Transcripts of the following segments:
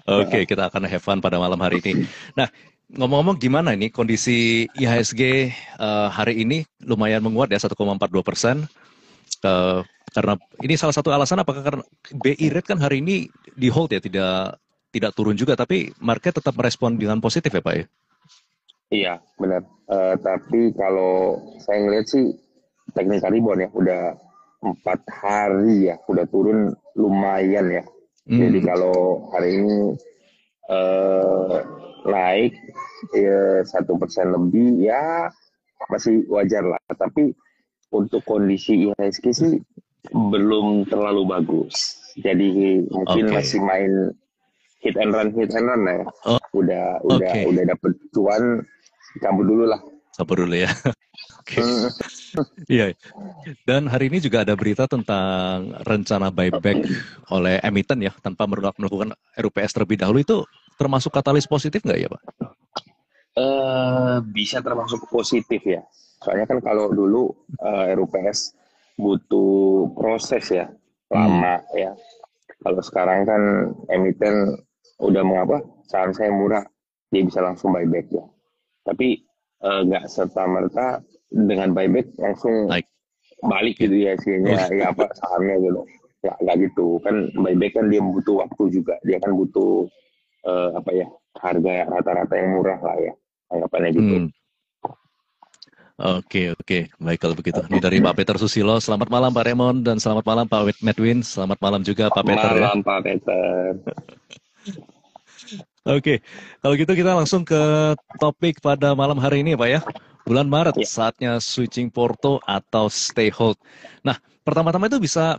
Oke, kita akan have fun pada malam hari ini. Nah, ngomong-ngomong gimana ini kondisi IHSG hari ini lumayan menguat ya 1,42%. Karena ini salah satu alasan apakah karena BI rate kan hari ini di hold ya, tidak turun juga, tapi market tetap merespon dengan positif ya Pak ya? Iya, benar. Tapi kalau saya ngelihat sih technical rebound ya, udah 4 hari ya, udah turun lumayan ya. Jadi Hmm, kalau hari ini eh, naik ya 1% lebih ya masih wajar lah. Tapi untuk kondisi IHSG sih belum terlalu bagus. Jadi mungkin oke. masih main hit and run lah ya. Oh, oke. Udah dapet cuan, cabut dulu lah. Sabar dulu ya. Oke. Hmm, Iya. Dan hari ini juga ada berita tentang rencana buyback oleh emiten ya, tanpa melakukan RUPS terlebih dahulu, itu termasuk katalis positif nggak ya Pak? bisa termasuk positif ya. Soalnya kan kalau dulu RUPS butuh proses ya, Hmm, lama ya. Kalau sekarang kan emiten udah mengapa saham saya murah, dia bisa langsung buyback ya. Tapi nggak serta merta dengan buyback langsung naik. balik Oke. gitu ya hasilnya, ya apa sahamnya gitu. Nggak gitu kan, buyback kan dia butuh waktu juga, dia kan butuh apa ya, harga rata-rata yang murah lah ya, anggapannya gitu. Hmm. Oke, oke. Baik kalau begitu. Ini dari Pak Peter Susilo. Selamat malam Pak Raymond dan selamat malam Pak Medwin. Selamat malam juga Pak Peter ya. Malam Pak Peter. Oke, kalau gitu kita langsung ke topik pada malam hari ini Pak ya. Bulan Maret, Ya, saatnya switching porto atau stay hold. Nah, pertama-tama itu bisa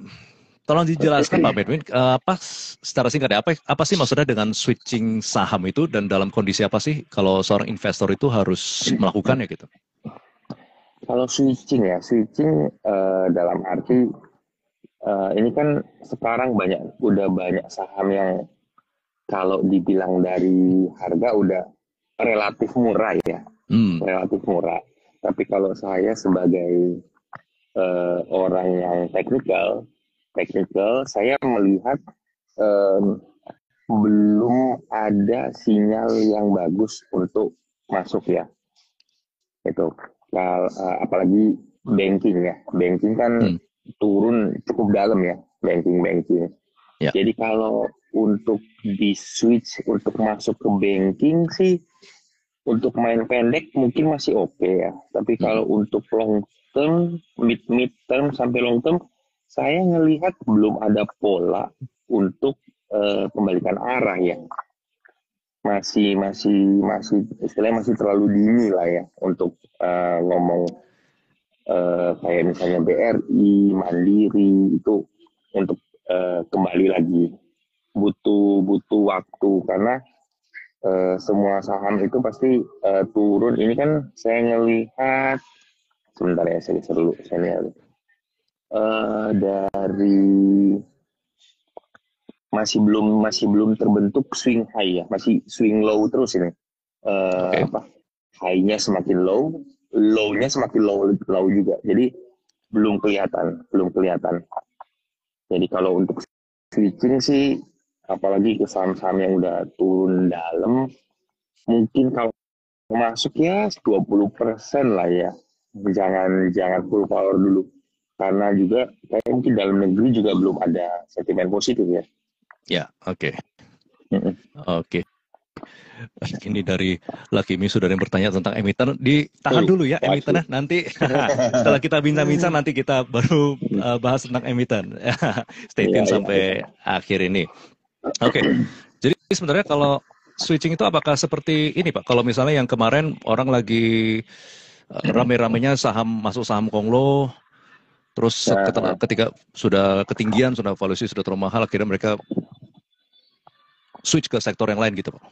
tolong dijelaskan Pak Medwin, apa secara singkat ya, apa sih maksudnya dengan switching saham itu dan dalam kondisi apa sih kalau seorang investor itu harus melakukannya gitu? kalau switching ya, switching dalam arti ini kan sekarang udah banyak saham yang kalau dibilang dari harga udah relatif murah ya, Hmm, relatif murah. Tapi kalau saya sebagai orang yang teknikal, saya melihat eh, belum ada sinyal yang bagus untuk masuk ya. Itu apalagi banking ya, banking kan hmm, turun cukup dalam ya, banking. ya. Jadi kalau untuk di switch untuk masuk ke banking sih, untuk main pendek mungkin masih oke ya. Tapi Hmm. kalau untuk long term, mid term sampai long term, saya ngelihat belum ada pola untuk pembalikan arah ya. Masih istilahnya masih terlalu dini lah ya untuk ngomong kayak misalnya BRI, Mandiri itu untuk kembali lagi, butuh butuh waktu karena semua saham itu pasti turun. Ini kan saya ngelihat sebentar ya, saya lihat dulu, saya lihat dari masih belum terbentuk swing high ya, masih swing low terus ini. Oke. Apa, high-nya semakin low, low-nya semakin low juga. Jadi belum kelihatan. Jadi kalau untuk switching sih, apalagi ke saham-saham yang udah turun dalam, mungkin kalau masuk ya 20% lah ya. Jangan jangan full power dulu. Karena juga kayak mungkin dalam negeri juga belum ada sentimen positif ya. Ya, oke. Mm-mm. Oke. Ini dari Lakimi sudah ada yang bertanya tentang emiten. Ditahan Oh, dulu ya waduh. emitennya. Nanti setelah kita bincang-bincang nanti kita baru bahas tentang emiten. Stay Iya, tune iya, iya. sampai akhir ini. Oke. Jadi sebenarnya kalau switching itu apakah seperti ini Pak? Kalau misalnya yang kemarin orang lagi rame-ramenya saham masuk saham Konglo, terus Nah, ketika sudah ketinggian, sudah valuasi sudah terlalu mahal, akhirnya mereka switch ke sektor yang lain gitu Pak.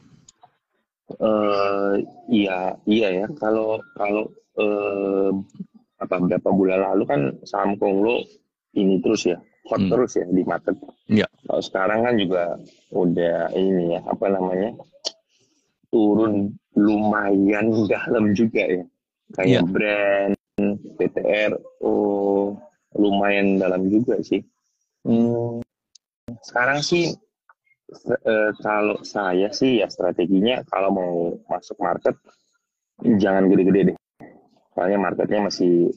eh, iya, iya ya. Kalau kalau eh, apa berapa bulan lalu kan saham Konglo ini terus ya, hot Hmm. terus ya di market. Ya, Kalau sekarang kan juga udah ini ya, apa namanya, turun lumayan dalam juga ya. Kayak iya. brand, PTRO, lumayan dalam juga sih. Hmm, sekarang sih Kalau saya sih ya strateginya kalau mau masuk market jangan gede-gede deh. Soalnya marketnya masih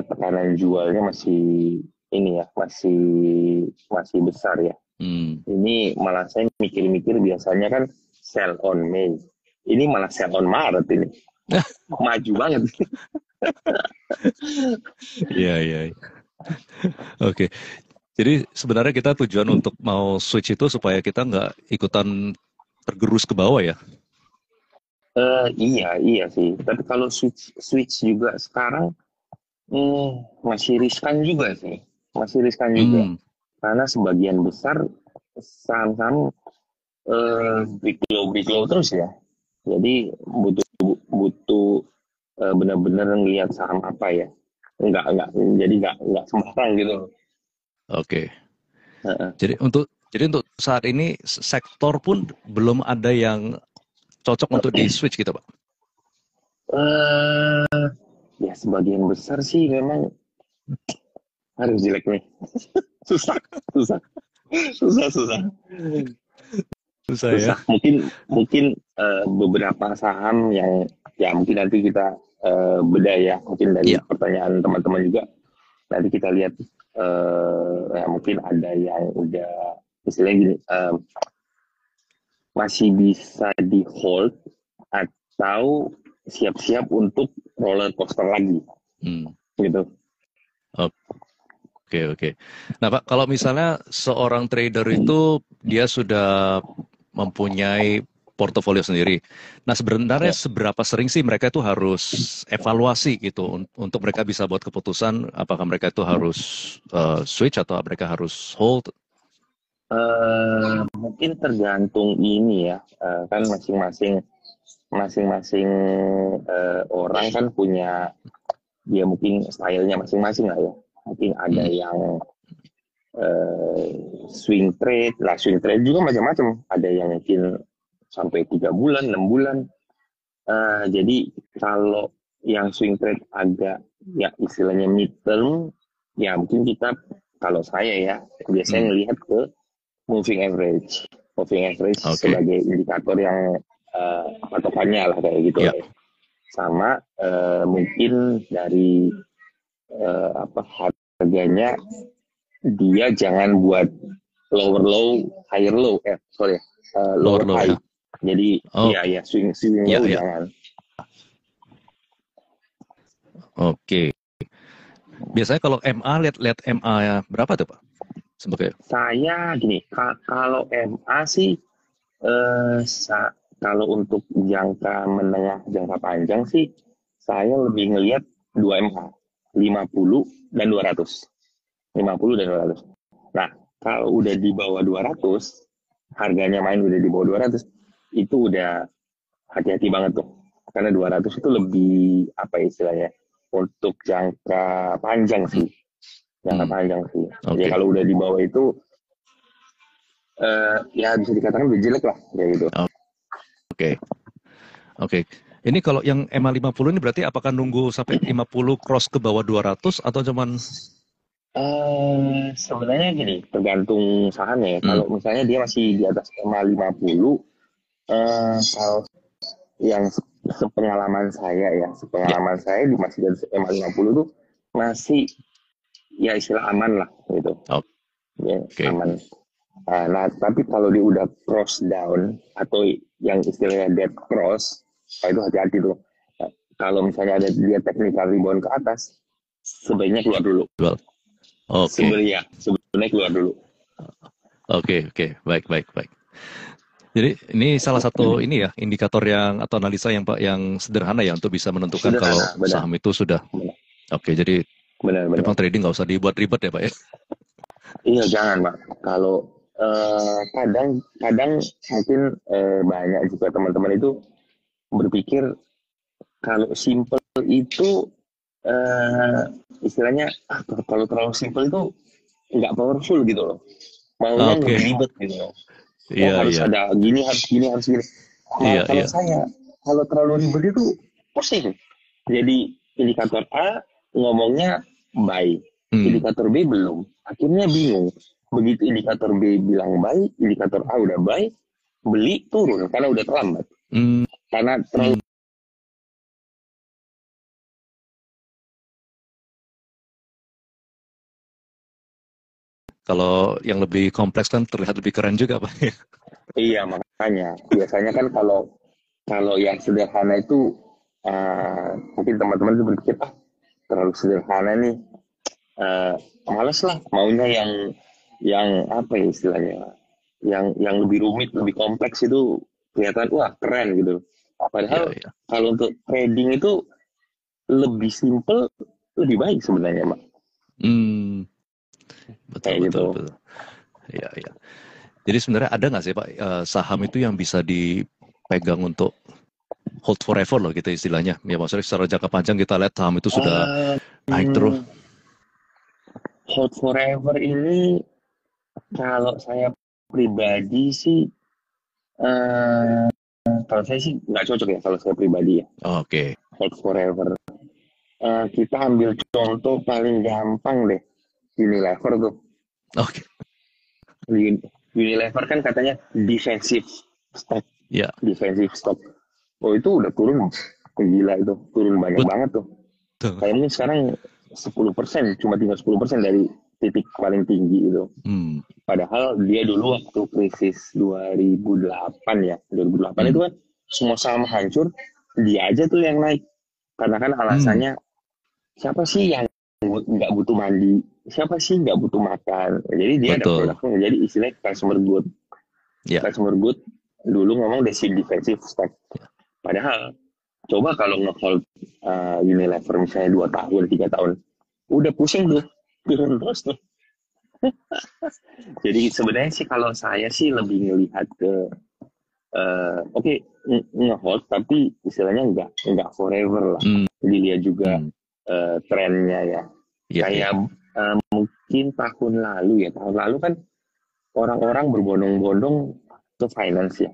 tekanan jualnya masih ini ya, masih besar ya. Ini malah saya mikir-mikir biasanya kan sell on Mei. Ini malah sell on Maret ini. Maju banget. Iya, iya. Oke. Jadi sebenarnya kita tujuan untuk mau switch itu supaya kita nggak ikutan tergerus ke bawah ya. Iya sih. Tapi kalau switch juga sekarang masih riskan juga sih. Masih riskan juga. Karena sebagian besar saham-saham break low terus ya. Jadi butuh benar-benar ngelihat saham apa ya. Jadi nggak sembarang gitu. Oke. Jadi untuk saat ini sektor pun belum ada yang cocok untuk di switch gitu, Pak. Ya sebagian besar sih memang harus jelek nih. Susah. Ya. Mungkin beberapa saham yang ya mungkin nanti kita bedah ya, mungkin dari pertanyaan teman-teman juga nanti kita lihat ya mungkin ada yang udah istilahnya gini masih bisa di hold atau siap-siap untuk roller coaster lagi gitu. Oke. Nah Pak, kalau misalnya seorang trader itu dia sudah mempunyai portofolio sendiri. Nah sebenarnya seberapa sering sih mereka itu harus evaluasi gitu untuk mereka bisa buat keputusan apakah mereka itu harus switch atau mereka harus hold? Mungkin tergantung ini ya, kan masing-masing orang kan punya dia mungkin stylenya masing-masing lah ya. Mungkin ada yang swing trade juga macam-macam. Ada yang mungkin sampai 3 bulan, 6 bulan. Jadi kalau yang swing trade agak ya istilahnya mid term, ya mungkin kita kalau saya ya biasanya ngelihat ke moving average sebagai indikator yang patokannya lah kayak gitu. Sama mungkin dari harganya dia jangan buat lower low, higher low, lower high. Ya. Jadi ya swing low jangan. Oke. Biasanya kalau MA lihat MA berapa tuh Pak? Sebagai saya gini, kalau MA sih kalau untuk jangka menengah, jangka panjang sih saya lebih ngelihat 2 MA, 50 dan 200. 50 dan 200. Nah, kalau udah di bawah 200, harganya main udah di bawah 200, itu udah hati-hati banget tuh. Karena 200 itu lebih, apa istilahnya, untuk jangka panjang sih. Jadi kalau udah di bawah itu, ya bisa dikatakan udah jelek lah, kayak gitu. Oke. Ini kalau yang MA 50 ini berarti apakah nunggu sampai 50 cross ke bawah 200 atau cuman sebenarnya gini, tergantung sahamnya ya. Kalau misalnya dia masih di atas MA 50, kalau yang sepengalaman saya masih di atas MA 50 tuh masih ya istilah aman lah gitu. Aman. Nah, tapi kalau dia udah cross down atau yang istilahnya dead cross, itu hati-hati tuh. Kalau misalnya ada dia technical rebound ke atas, sebaiknya keluar dulu. Sebenarnya keluar dulu. Oke, baik. Jadi ini salah satu ini ya indikator yang atau analisa yang sederhana ya untuk bisa menentukan kalau saham itu sudah. Oke, jadi memang trading nggak usah dibuat ribet ya Pak ya? Iya jangan Pak. Kalau kadang mungkin banyak juga teman-teman itu berpikir kalau simple itu istilahnya kalau terlalu simple itu nggak powerful gitu loh. Maunya lebih ribet gitu loh. Harus ada gini, harus gini. Kalau saya kalau terlalu ribet itu pusing. Jadi indikator A ngomongnya buy, indikator B belum. Akhirnya bingung. begitu indikator B bilang baik, indikator A udah baik, beli turun karena udah terlambat. Karena terlalu Kalau yang lebih kompleks kan terlihat lebih keren juga, Pak. iya, makanya biasanya kan kalau kalau yang sederhana itu mungkin teman-teman itu berpikir terlalu sederhana nih, males lah, maunya yang apa ya istilahnya, yang lebih rumit, lebih kompleks itu kelihatan wah keren gitu. Iya, Padahal iya. kalau untuk trading itu lebih simple, lebih baik sebenarnya, Mak. Betul, Kayak betul, gitu. betul. Iya, iya. Jadi sebenarnya ada nggak sih, Pak, saham itu yang bisa dipegang untuk hold forever loh gitu istilahnya. Ya maksudnya secara jangka panjang kita lihat saham itu sudah naik terus. Hold forever ini kalau saya pribadi sih, eh, kalau saya sih nggak cocok ya kalau saya pribadi ya. Oke. Hold forever. Kita ambil contoh paling gampang deh. Unilever tuh. Oke. Unilever kan katanya defensive stock. Ya, Defensive stock. Oh itu udah turun. Gila itu. Turun banyak banget tuh. betul. Kayaknya sekarang 10%. Cuma tinggal 10% dari titik paling tinggi itu. Padahal dia dulu waktu krisis 2008 ya. 2008 itu kan semua saham hancur. Dia aja tuh yang naik. Karena kan alasannya siapa sih yang nggak butuh mandi, siapa sih nggak butuh makan, jadi dia ada Betul. produknya, jadi istilahnya customer good. Ya. Customer good dulu ngomong defensive stock, padahal coba kalau nge-hold Unilever misalnya 2 tahun 3 tahun udah pusing tuh, turun terus tuh. Jadi sebenarnya sih kalau saya sih lebih ngelihat ke oke, nge-hold tapi istilahnya nggak forever lah, jadi lihat juga trennya ya. Iya, iya. Kayak mungkin tahun lalu kan orang-orang berbondong-bondong ke finance ya,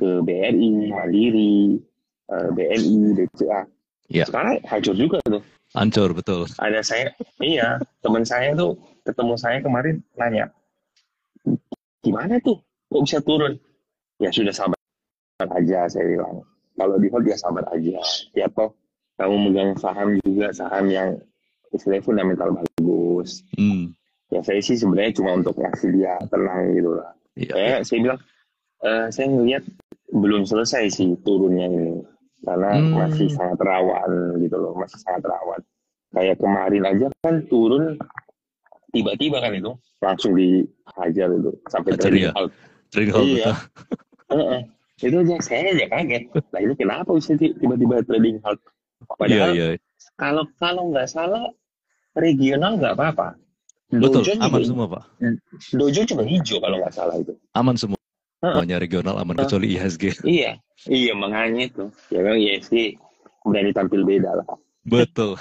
ke BRI, Mandiri, BNI, BCA. Iya. Sekarang hancur juga tuh. Hancur, betul. Ada teman saya tuh ketemu saya kemarin nanya, gimana tuh kok bisa turun? Ya sudah sabar aja, saya bilang. Kalau di hold ya sabar aja. Ya toh kamu megang saham juga, saham yang istilahnya fundamental bagus. Ya saya sih sebenarnya cuma untuk ngasih dia tenang gitu lah. Iya, iya. Saya bilang, saya ngelihat belum selesai sih turunnya ini. Karena masih sangat rawan gitu loh, masih sangat rawan. Kayak kemarin aja kan turun tiba-tiba kan itu, langsung dihajar itu, sampai Hajar trading ya. halt. Trading halt, Iya, betul. itu aja saya aja kaget. Nah ini kenapa bisa tiba-tiba trading halt? Iya, Padahal iya. kalau nggak salah regional nggak apa-apa. Betul, Dojo juga aman semua, Pak. Dojo juga hijau kalau nggak salah itu. Aman semuanya regional aman kecuali IHSG. Iya, iya makanya itu. Ya kan IHSG berani tampil beda lah. Betul.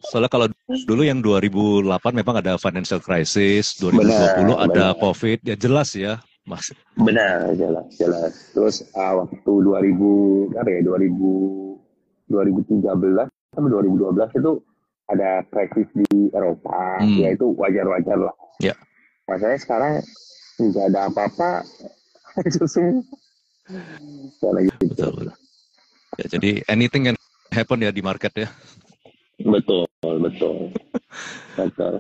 Soalnya kalau dulu yang 2008 memang ada financial crisis, 2020 ada Benar. COVID, ya jelas ya, Mas. Benar, jelas. Terus waktu 2000 apa ya 2013 sampai 2012 itu ada krisis di Eropa, ya itu wajar-wajar lah. Ya. Masalahnya sekarang nggak ada apa-apa, hancur semua. Betul. Ya, jadi anything can happen ya di market ya. Betul.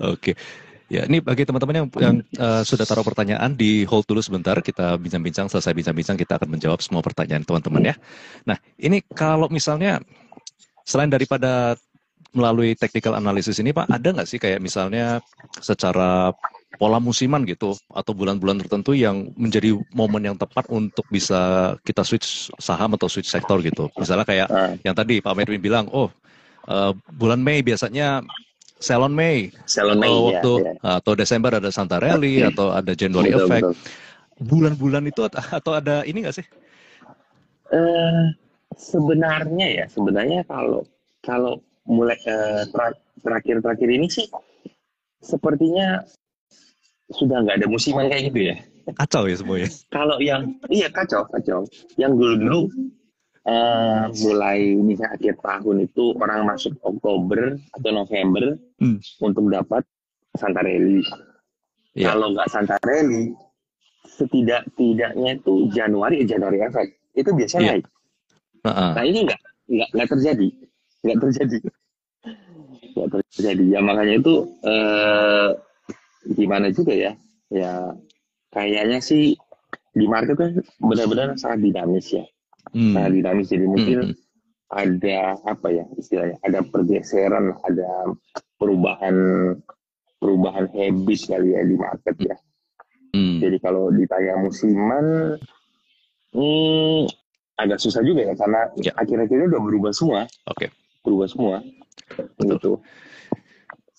Oke. Ya, ini bagi teman-teman yang sudah taruh pertanyaan, di hold dulu sebentar, kita bincang-bincang, selesai bincang-bincang kita akan menjawab semua pertanyaan teman-teman ya. Nah, ini kalau misalnya selain daripada melalui technical analysis ini Pak, ada nggak sih kayak misalnya secara pola musiman gitu, atau bulan-bulan tertentu yang menjadi momen yang tepat untuk bisa kita switch saham atau switch sektor gitu. Misalnya kayak yang tadi Pak Medwin bilang, bulan Mei biasanya Salon Mei, atau atau Desember ada Santarelli, atau ada January Effect. Bulan-bulan itu atau ada ini nggak sih? Sebenarnya kalau mulai terakhir ini sih sepertinya sudah nggak ada musiman kayak gitu ya. Kacau ya semuanya. Kalau kacau. Yang dulu mulai misalnya akhir tahun itu orang masuk Oktober atau November untuk dapat Santarelli. Iya. Kalau nggak Santarelli, setidak-tidaknya itu Januari efek itu biasanya Iya. naik. Nah Heeh. ini nggak terjadi, nggak terjadi, nggak terjadi. Ya makanya itu gimana juga ya, ya kayaknya sih di market kan benar-benar sangat dinamis ya, sangat Hmm. dinamis. Jadi Hmm. mungkin Hmm. ada apa ya istilahnya, ada pergeseran, ada perubahan perubahan habit kali ya di market ya. Hmm. Jadi kalau ditanya musiman, hmm, agak susah juga ya karena Ya, akhir-akhir ini udah oke, berubah semua betul. gitu.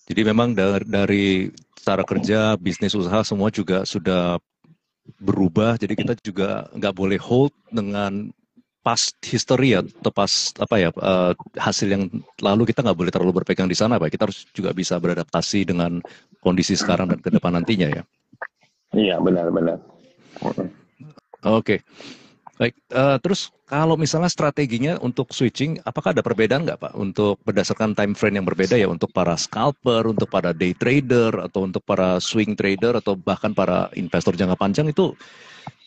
Jadi memang dari cara kerja, bisnis usaha semua juga sudah berubah. Jadi kita juga nggak boleh hold dengan past history ya, atau pas apa ya hasil yang lalu, kita nggak boleh terlalu berpegang di sana, Pak. Kita harus juga bisa beradaptasi dengan kondisi sekarang dan ke depan nantinya ya. Iya benar-benar. Oke, baik. Terus kalau misalnya strateginya untuk switching, apakah ada perbedaan nggak, Pak? Untuk berdasarkan time frame yang berbeda ya, untuk para scalper, untuk para day trader, atau untuk para swing trader, atau bahkan para investor jangka panjang, itu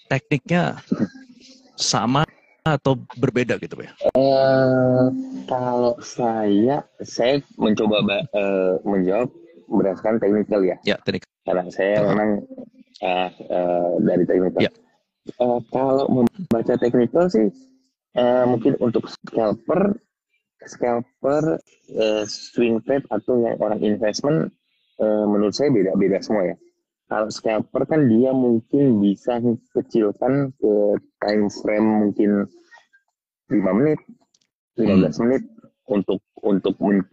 tekniknya sama atau berbeda gitu, Pak? Eh, Kalau saya mencoba menjawab berdasarkan teknikal ya, Ya, teknik. karena saya Heeh. memang dari teknikal. Ya. Kalau membaca teknikal sih, mungkin untuk scalper, swing trade atau yang orang investment, menurut saya beda-beda semua ya. Kalau scalper kan dia mungkin bisa kecilkan ke time frame mungkin 5 menit, lima Hmm. belas menit untuk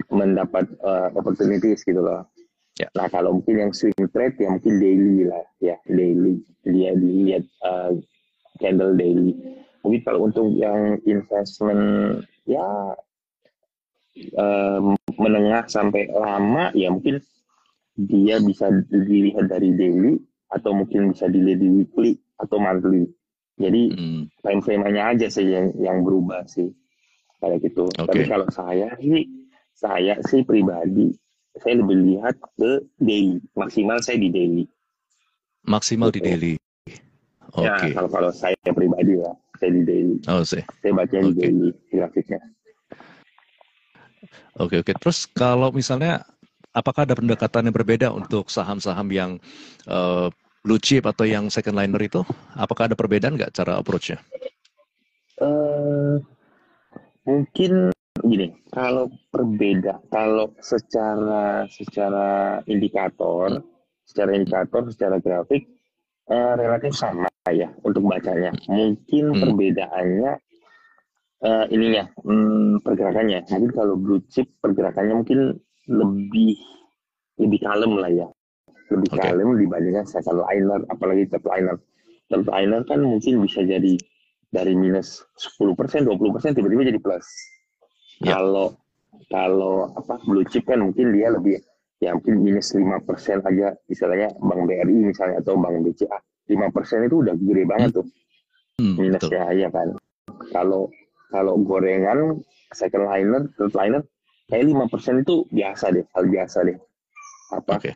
mendapat opportunities gitu loh. Ya. Nah kalau mungkin yang swing trade ya mungkin daily lah ya, daily dia dilihat candle daily. Mungkin kalau untuk yang investment ya menengah sampai lama ya mungkin dia bisa dilihat dari daily atau mungkin bisa dilihat di weekly atau monthly. Jadi Hmm. time frame-nya aja sih yang berubah sih kayak gitu. Tapi Oke. kalau saya sih pribadi saya lebih lihat ke daily, maksimal saya di daily Maksimal di gitu. daily. Ya Oke. kalau saya pribadi ya saya di daily, Oh, sih. saya baca di Oke. daily grafiknya. Oke, oke. Terus kalau misalnya, apakah ada pendekatan yang berbeda untuk saham-saham yang eh, blue chip atau yang second liner itu? Apakah ada perbedaan nggak cara approach-nya? Eh Mungkin gini, kalau Hmm. secara grafik relatif sama ya untuk bacanya. Mungkin Hmm. perbedaannya ininya pergerakannya. Mungkin kalau blue chip pergerakannya mungkin lebih lebih kalem lah ya, lebih Oke. kalem dibandingkan second liner, apalagi third liner. Third liner kan mungkin bisa jadi dari minus 10%, 20% tiba-tiba jadi plus. Ya. Kalau kalau apa blue chip kan mungkin dia lebih ya mungkin minus 5% aja, misalnya Bank BRI misalnya atau Bank BCA, 5% itu udah gede banget Hmm. tuh Betul. minusnya ya kan. Kalau kalau gorengan second liner, third liner kayak 5% itu biasa deh, hal biasa deh. Apa Oke.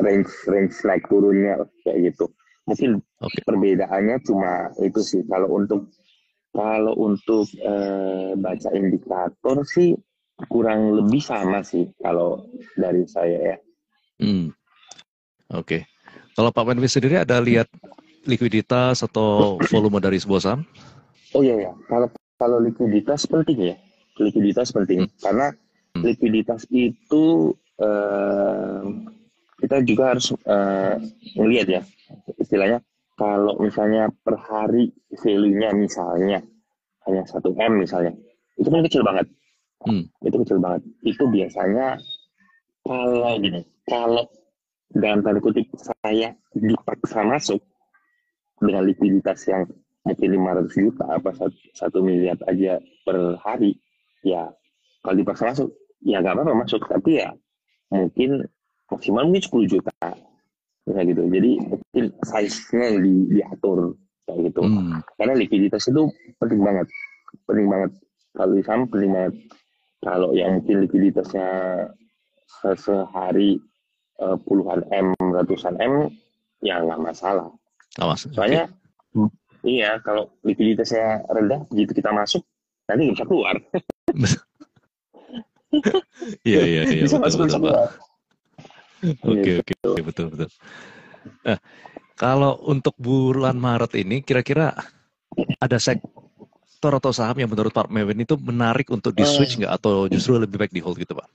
range range naik turunnya kayak gitu. Mungkin Oke. perbedaannya cuma itu sih. Kalau untuk baca indikator sih kurang lebih sama sih kalau dari saya ya. Hmm. Oke. Kalau Pak Menwi sendiri ada lihat likuiditas atau volume dari sebuah saham? Oh iya ya, kalau kalau likuiditas penting ya. Likuiditas Hmm. penting karena Hmm. likuiditas itu kita juga harus melihat ya, istilahnya kalau misalnya per hari value-nya misalnya hanya 1 M misalnya, itu kan kecil banget. Hmm. Itu kecil banget. Itu biasanya kalau gini, kalau dalam tanda kutip saya dipaksa masuk dengan likuiditas yang mungkin 500 juta apa 1 miliar aja per hari, ya kalau dipaksa masuk ya nggak apa-apa masuk, tapi ya mungkin maksimal mungkin 10 juta ya gitu. Jadi mungkin size-nya yang diatur kayak gitu, Hmm. karena likuiditas itu penting banget, penting banget. Kalau di saham penting banget. Kalau yang mungkin likuiditasnya sehari puluhan M, ratusan M, ya nggak masalah. Awas, Soalnya, iya, kalau likuiditasnya rendah, begitu kita masuk, nanti nggak bisa keluar. Iya, iya, iya, Bisa betul, masuk, betul, bisa Pak. keluar. Oke, Gitu. oke, betul, betul. Nah, kalau untuk bulan Maret ini, kira-kira ada sektor atau saham yang menurut Pak Mewin itu menarik untuk di switch nggak, atau justru lebih baik di hold gitu, Pak?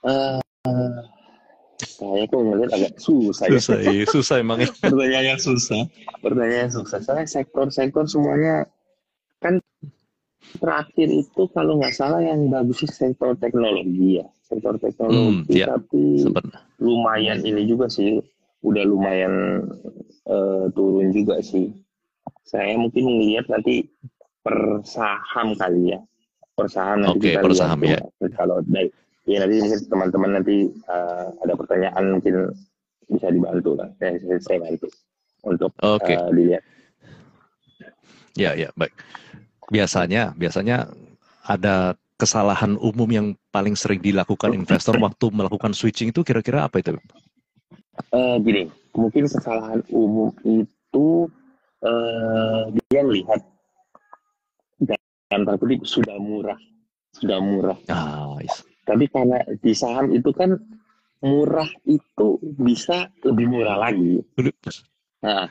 Uh, saya tuh ngeliat agak susah ya. Susah, iya, susah emang ya. Pertanyaannya susah. Pertanyaannya susah. Soalnya sektor-sektor semuanya kan terakhir itu kalau nggak salah yang bagus sih sektor teknologi ya. Sektor teknologi Ya, tapi sempat. lumayan ini juga sih. Udah lumayan turun juga sih. Saya mungkin melihat nanti per saham kali ya. Per saham nanti Oke, kita per lihat saham tuh. ya. Kalau dari ya nanti mungkin teman-teman nanti ada pertanyaan mungkin bisa dibantu lah. Saya bantu untuk Oke, dilihat. ya, ya, baik. Biasanya ada kesalahan umum yang paling sering dilakukan investor waktu melakukan switching itu kira-kira apa itu? Gini, mungkin kesalahan umum itu dia lihat dalam tanda kutip sudah murah. Yes. Tapi karena di saham itu kan murah itu bisa lebih murah lagi. Nah,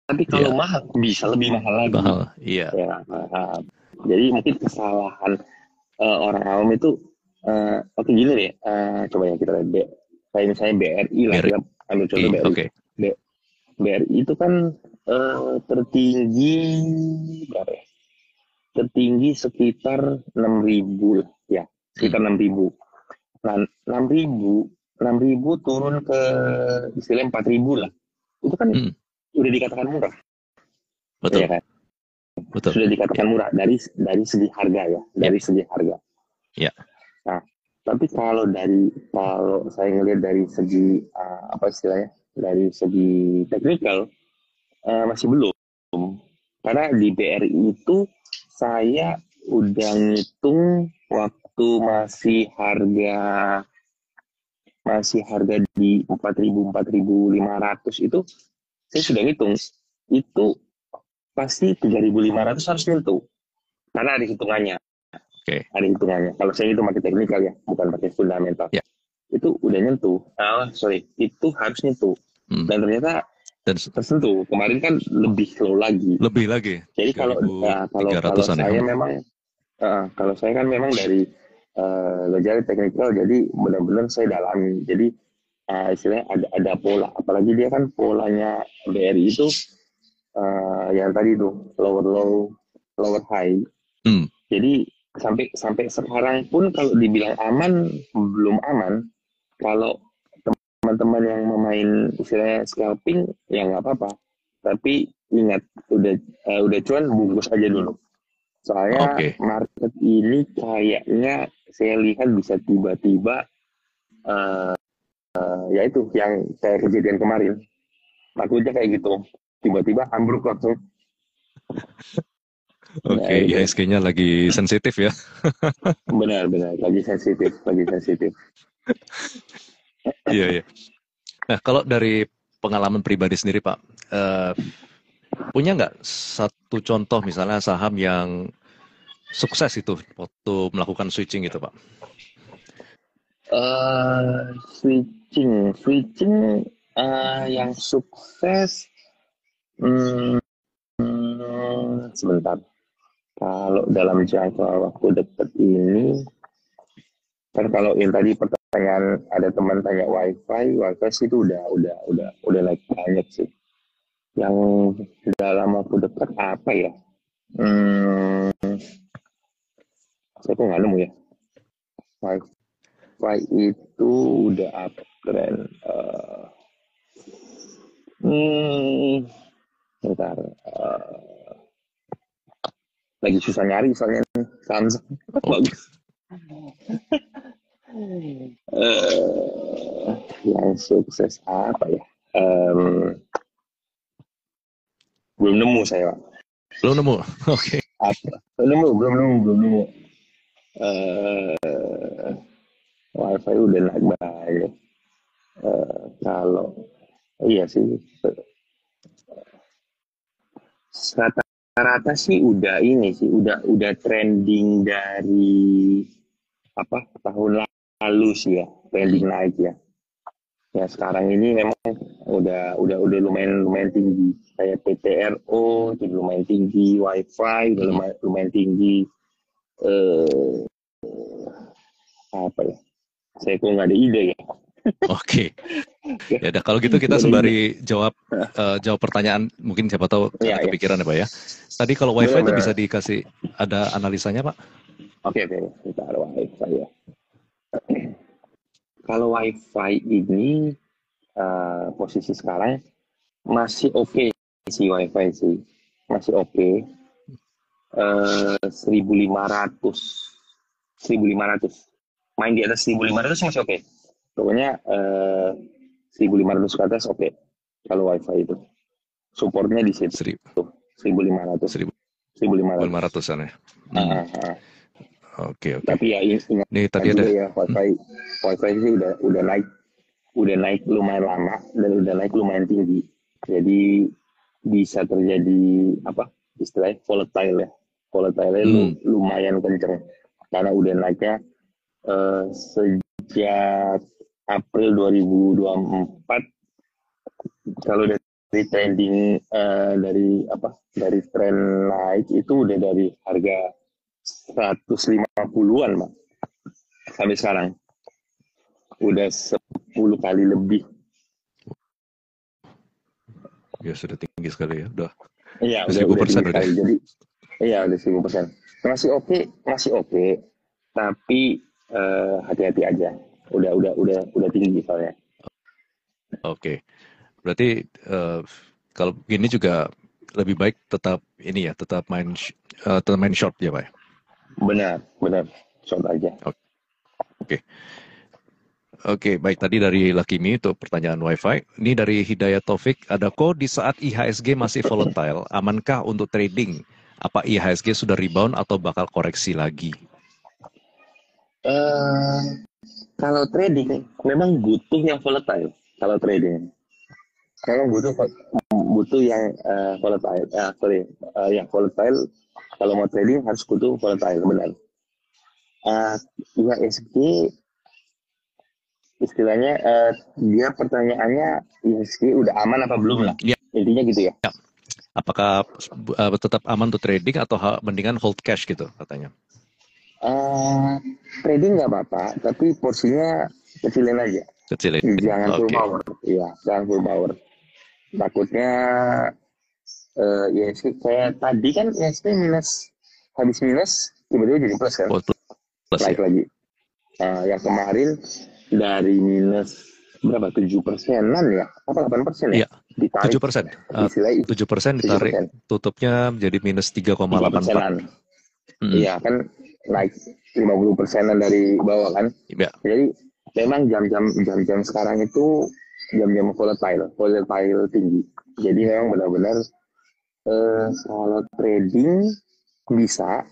tapi kalau Ya, mahal bisa lebih mahal lagi. mahal. Iya. Ya, jadi mungkin kesalahan orang awam itu oke gini deh, coba ya kita lihat kayak misalnya BRI lah, kita ambil contoh BRI. Oke. BRI itu kan tertinggi berapa ya? Tertinggi sekitar 6.000 lah ya, sekitar 6.000. Nah, 6.000 turun ke istilah 4.000 lah. Itu kan udah dikatakan murah. Betul. Ya kan? Betul. Sudah dikatakan murah dari segi harga ya, dari segi harga. Ya. Nah, tapi kalau saya ngelihat dari segi apa istilahnya? Dari segi teknikal masih belum. Karena di BRI itu saya udah ngitung waktu masih harga di 4.500 itu saya sudah ngitung itu pasti 3.500 harus nyentuh karena ada hitungannya. Ada hitungannya. Kalau saya itu pakai teknikal ya, bukan pakai fundamental. Itu udah nyentuh. Itu harus nyentuh. Dan ternyata tersentuh. Kemarin kan lebih low lagi. Lebih lagi. Jadi kalau saya memang kalau saya kan memang dari belajar teknikal, jadi benar-benar saya dalami. Jadi istilahnya ada pola. Apalagi dia kan polanya BRI itu yang tadi tuh lower low, lower high. Jadi sampai sekarang pun kalau dibilang aman belum aman. Kalau teman-teman yang memain istilahnya scalping ya nggak apa-apa. Tapi ingat udah cuan bungkus aja dulu. Soalnya market ini kayaknya saya lihat bisa tiba-tiba ya itu yang kayak kejadian kemarin. Takutnya kayak gitu. Tiba-tiba ambruk langsung. Oke, IHSG-nya lagi sensitif ya. Benar, lagi sensitif. Iya, iya. Nah, kalau dari pengalaman pribadi sendiri, Pak, punya nggak satu contoh misalnya saham yang sukses itu waktu melakukan switching gitu, Pak? Switching yang sukses sebentar. Kalau dalam jangka waktu dekat ini, kan kalau yang tadi pertanyaan ada teman tanya wifi sih itu udah naik banyak sih. Yang dalam waktu dekat apa ya? Saya kok nggak nemu ya. Wifi itu udah uptrend. Bentar. Lagi susah nyari soalnya Samsung bagus. Yang sukses apa ya? Belum nemu saya, Pak. Belum nemu, oke. Belum nemu. WiFi udah naik banyak. Kalau iya sih, rata-rata sih udah ini sih, udah trending dari apa tahun lalu sih ya, trending naik ya. Ya sekarang ini memang udah lumayan lumayan tinggi. Kayak PTRO itu lumayan tinggi, WiFi udah lumayan tinggi. Eh, apa ya? Saya kok nggak ada ide ya. Oke. Ya udah kalau gitu kita sembari jawab pertanyaan, mungkin siapa tahu ada Ya, kepikiran ya Pak ya. Tadi kalau WiFi itu bisa dikasih ada analisanya Pak? Oke, kita ada WiFi ya. Kalau WiFi ini posisi sekarang masih oke sih, WiFi sih masih oke. 1.500 main di atas 1.500 masih oke. Pokoknya 1.500 ke atas oke. Kalau WiFi itu supportnya di situ 1.500 1.500-an ya. Oke. Tapi ya ingat nih tadi juga ada ya, WiFi sih udah naik lumayan lama dan udah naik lumayan tinggi. Jadi bisa terjadi apa istilahnya volatile ya. Volatile lumayan kenceng karena udah naiknya sejak April 2024. Kalau dari trending dari tren naik itu udah dari harga 150-an Pak. Sampai sekarang udah 10 kali lebih. Ya sudah tinggi sekali ya, udah. Iya, udah 1.000% tinggi sekali. Jadi iya udah 1.000%. Masih oke. Tapi hati-hati aja. Udah tinggi soalnya. Oke. Berarti kalau gini juga lebih baik tetap ini ya, tetap main short ya Pak. Benar. Short aja. Oke, baik tadi dari Lakimi untuk pertanyaan WiFi. Ini dari Hidayat Taufik, ada kok di saat IHSG masih volatile, amankah untuk trading? Apa IHSG sudah rebound atau bakal koreksi lagi? Kalau trading memang butuh yang volatile. Kalau trading memang butuh yang volatile. Yang volatile. Kalau mau trading harus butuh volatile, benar. IHSG istilahnya dia pertanyaannya IHSG udah aman apa belum lah, intinya gitu ya. Apakah tetap aman untuk trading atau mendingan hold cash gitu katanya? Trading nggak apa-apa, tapi porsinya kecilin aja. Jangan full power. Iya, jangan full power. Takutnya IHSG kayak tadi kan IHSG habis minus tiba-tiba jadi plus kan. Naik lagi. Yang kemarin dari minus berapa 7%-an ya? Apa 8% ya? Iya, 7%. 7% ditarik, tutupnya jadi minus 3,84. Iya kan naik 50%-an dari bawah kan. Ya. Jadi memang jam-jam sekarang itu jam-jam volatile tinggi. Jadi memang benar-benar kalau trading bisa,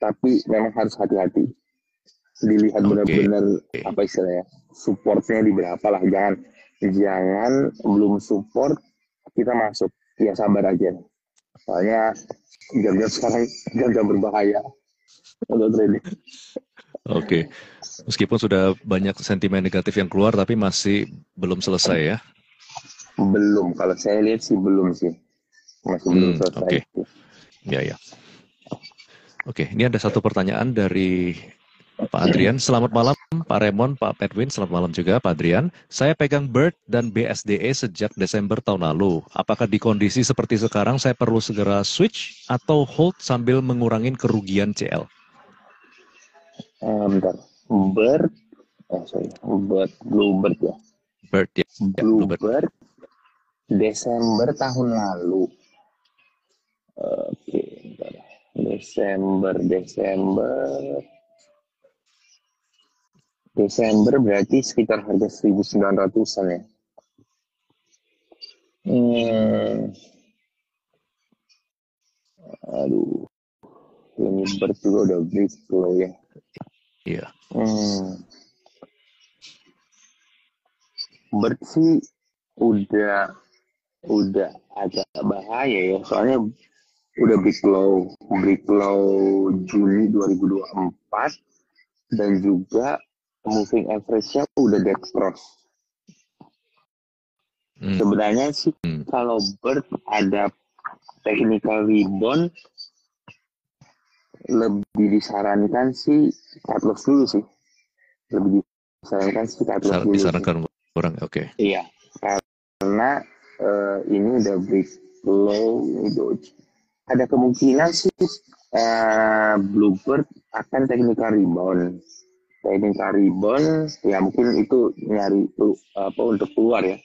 tapi memang harus hati-hati. Dilihat benar-benar apa istilahnya, supportnya di berapa lah. Jangan belum support kita masuk, ya sabar aja. Soalnya jam-jam sekarang jam-jam berbahaya untuk trading. Oke. Meskipun sudah banyak sentimen negatif yang keluar, tapi masih belum selesai ya? Belum, kalau saya lihat sih belum sih. Masih belum selesai. Ya. Oke, ini ada satu pertanyaan dari Pak Adrian. Selamat malam Pak Raymond, Pak Edwin, selamat malam juga Pak Adrian. Saya pegang BIRD dan BSDE sejak Desember tahun lalu. Apakah di kondisi seperti sekarang saya perlu segera switch atau hold sambil mengurangi kerugian CL? Bentar. Bluebird ya. BIRD ya. Bluebird Desember tahun lalu. Oke, bentar. Desember berarti sekitar harga 1.900-an ya. Aduh, ini juga udah break low ya. Iya. Bird sih udah agak bahaya ya, soalnya udah break low Juni 2024 dan juga moving average-nya udah dead cross. Sebenarnya sih kalau Bird ada technical rebound, lebih disarankan sih cut loss dulu sih. Lebih disarankan sih cut loss dulu. Disarankan orang, oke. Iya, karena ini udah break low doji. Ada kemungkinan sih Bluebird akan technical rebound. Technical rebound ya mungkin itu nyari untuk keluar ya.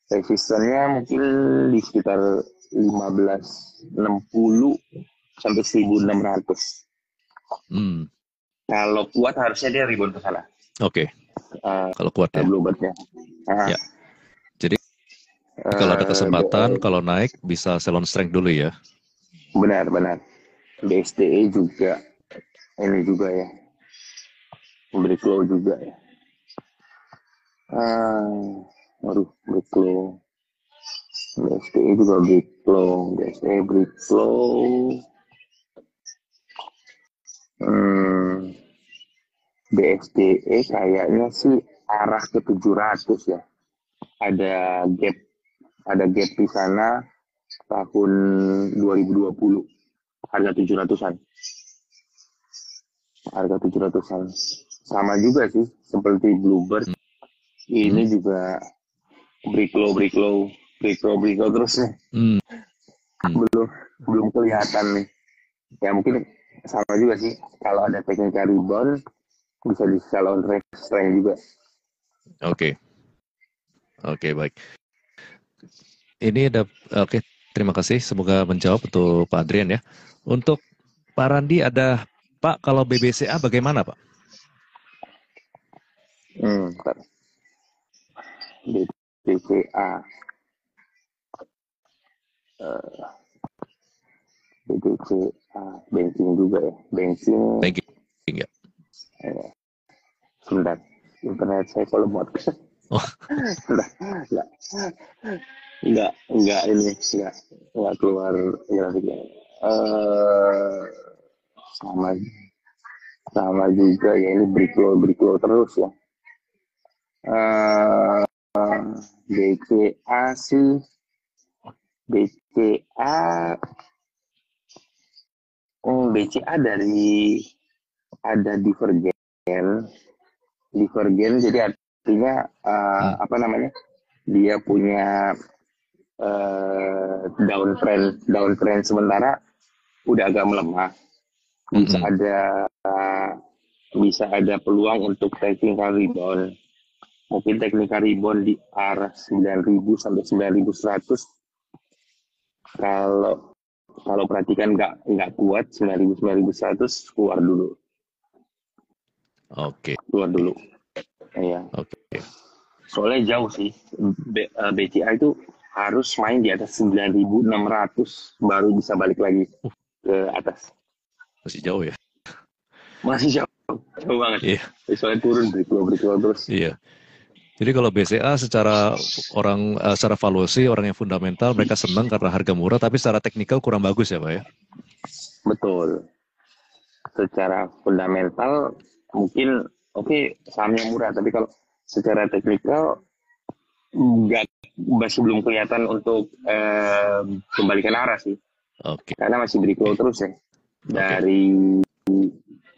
Resistennya mungkin di sekitar 1560 sampai 1600. Kalau kuat harusnya dia rebound ke sana. Oke. Kalau kuat ya. Bluebirdnya. Ya. Jadi kalau ada kesempatan, kalau naik bisa sell on strength dulu ya. Benar. BSDE juga ini juga ya. Break low juga ya. Break low. BSDE juga break low. BSDE break low. BSDE kayaknya sih arah ke 700 ya. Ada gap di sana tahun 2020. Harga 700-an. Sama juga sih seperti Bluebird. Ini juga break low terus nih. Belum kelihatan nih. Ya mungkin sama juga sih. Kalau ada technical rebound bisa di sell on strength juga. Oke, baik. Ini ada terima kasih. Semoga menjawab untuk Pak Adrian ya. Untuk Pak Randi ada, Pak, kalau BBCA bagaimana, Pak? BBCA. BBCA banking juga ya. Banking ya. Sebentar. Internet saya kalau mod. Enggak keluar grafiknya. Sama juga ya, ini break low terus ya. BCA sih BCA dari ada divergen jadi artinya dia punya downtrend sementara udah agak melemah. Bisa ada peluang untuk technical rebound. Mungkin technical rebound di arah 9.000 sampai 9.100. Kalau perhatikan nggak kuat 9.000 9.100 keluar dulu. Oke. Keluar dulu. Iya. Oke. Soalnya jauh sih. BCA itu harus main di atas 9.600 baru bisa balik lagi ke atas. Masih jauh ya? Masih jauh banget. Iya. Soalnya turun break low terus. Iya. Jadi kalau BCA secara valuasi orang yang fundamental mereka senang karena harga murah, tapi secara teknikal kurang bagus ya Pak ya? Betul. Secara fundamental mungkin sahamnya murah, tapi kalau secara teknikal masih belum kelihatan untuk kembalikan arah sih. Oke. Karena masih break low terus ya. Dari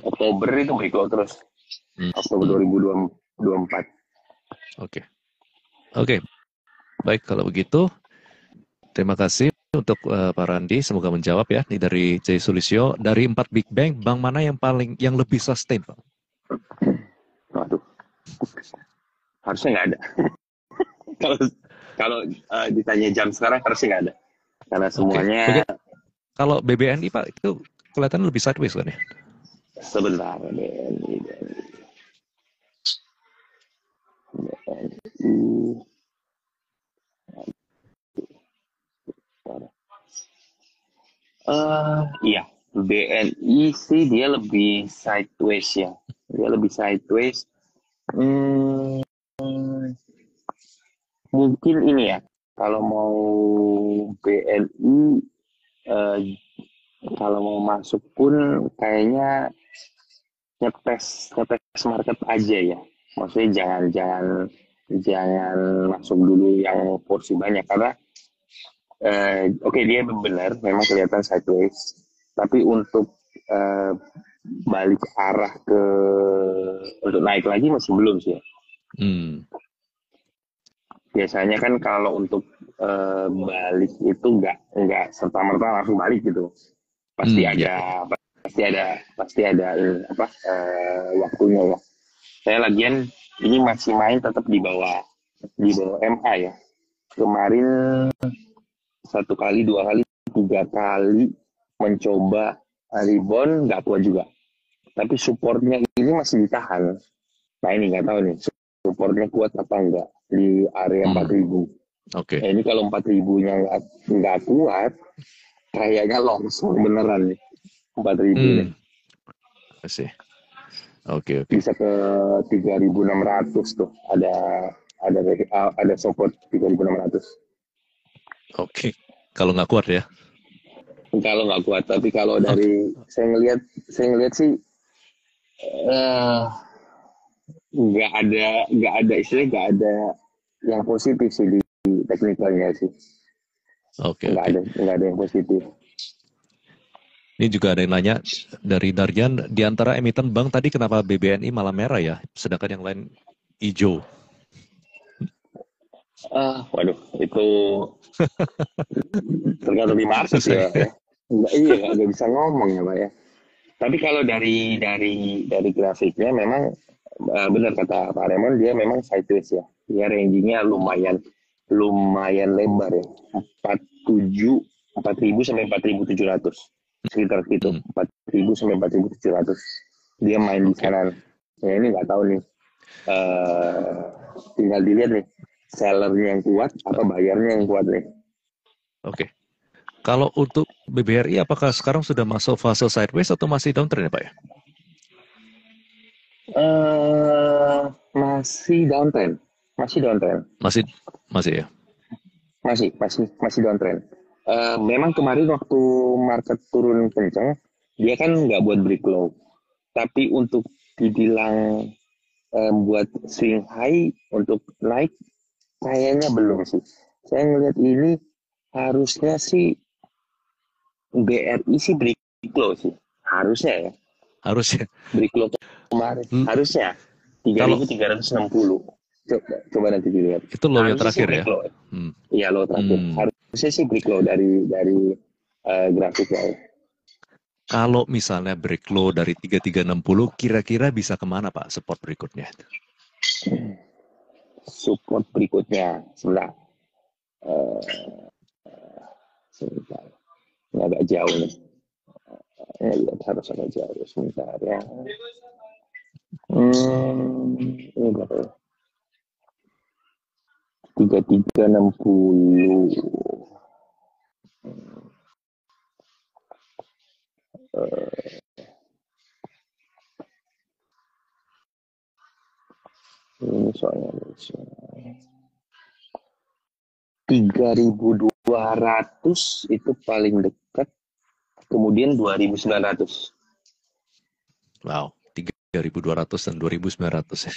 Oktober itu break low terus. Oktober 2024. Oke. Baik, kalau begitu terima kasih untuk Pak Randi, semoga menjawab ya. Ini dari J. Sulisyo, dari 4 big bank, bank mana yang lebih sustain, Pak? Waduh. Harusnya nggak ada. Kalau ditanya jam sekarang harusnya nggak ada. Karena semuanya kalau BBNI Pak itu kelihatan lebih sideways kan ya? Sebentar, BNI. Iya, BNI sih dia lebih sideways ya. Dia lebih sideways. mungkin ini ya, kalau mau BNI, eh, kalau mau masuk pun kayaknya ngetes market aja ya. Maksudnya jangan masuk dulu yang porsi banyak, karena oke, dia benar memang kelihatan sideways, tapi untuk eh, balik arah ke untuk naik lagi masih belum sih. Hmm. Biasanya kan kalau untuk balik itu nggak serta merta langsung balik gitu. Pasti Ya, ya. ada pasti ada apa waktunya ya. Saya lagian ini masih main tetap di bawah MA ya. Kemarin satu kali, dua kali, tiga kali mencoba rebound nggak kuat juga. Tapi supportnya ini masih ditahan. Nah ini nggak tahu nih supportnya kuat apa enggak di area 4.000. Oke. Nah, ini kalau 4.000-nya nggak kuat, kayaknya longsor beneran nih 4.000 nih. Hmm. I see. Oke, oke. Bisa ke 3.600 tuh. Ada support 3.600. Oke. Kalau nggak kuat ya. Kalau nggak kuat, tapi kalau Oke. dari saya ngelihat sih eh, nggak ada istilahnya, nggak ada yang positif sih di teknikalnya sih. Oke, Nggak oke. ada nggak ada yang positif. Ini juga ada yang nanya dari Darjan, di antara emiten bank tadi kenapa BBNI malah merah ya, sedangkan yang lain hijau? Waduh, itu tergantung di market Susah ya, Pak ya. ya. Iya, nggak bisa ngomong ya, Pak ya. Tapi kalau dari grafiknya memang benar kata Pak Raymond, dia memang sideways ya. Dia rangingnya lumayan lumayan lebar ya. 47 4.000 sampai 4.700, sekitar gitu. Hmm, 4.000 sampai 4.700. Dia main di oke, sana. Ya ini nggak tahu nih. Eh tinggal dilihat nih, sellernya yang kuat apa bayarnya yang kuat nih. oke. Kalau untuk BBRI, apakah sekarang sudah masuk fase sideways atau masih downtrend ya Pak ya? Masih downtrend, masih downtrend. Masih, masih ya. Masih downtrend. Memang kemarin waktu market turun kencang, dia kan nggak buat break low. Tapi untuk dibilang buat swing high untuk naik, kayaknya belum sih. Saya ngelihat ini harusnya sih BRI sih break low sih. Harusnya ya. Harusnya. Break low kemarin. Hmm, Harusnya tiga kalau ribu tiga ratus enam puluh. Coba nanti dilihat. itu low yang Harusnya sih terakhir ya. break low. Hmm, Iya, low terakhir. hmm. Harusnya sih break low dari grafiknya ya. Kalau misalnya break low dari 3360, kira-kira bisa kemana Pak support berikutnya? Support berikutnya sebentar. Eh, Sebentar. Ini agak jauh nih. Lihat harus agak jauh sebentar ya. Ini berapa ya? 3360. Ini soalnya 3.200 itu paling dekat. Kemudian 2.900. Wow, 3.200 dan 2.900 ya.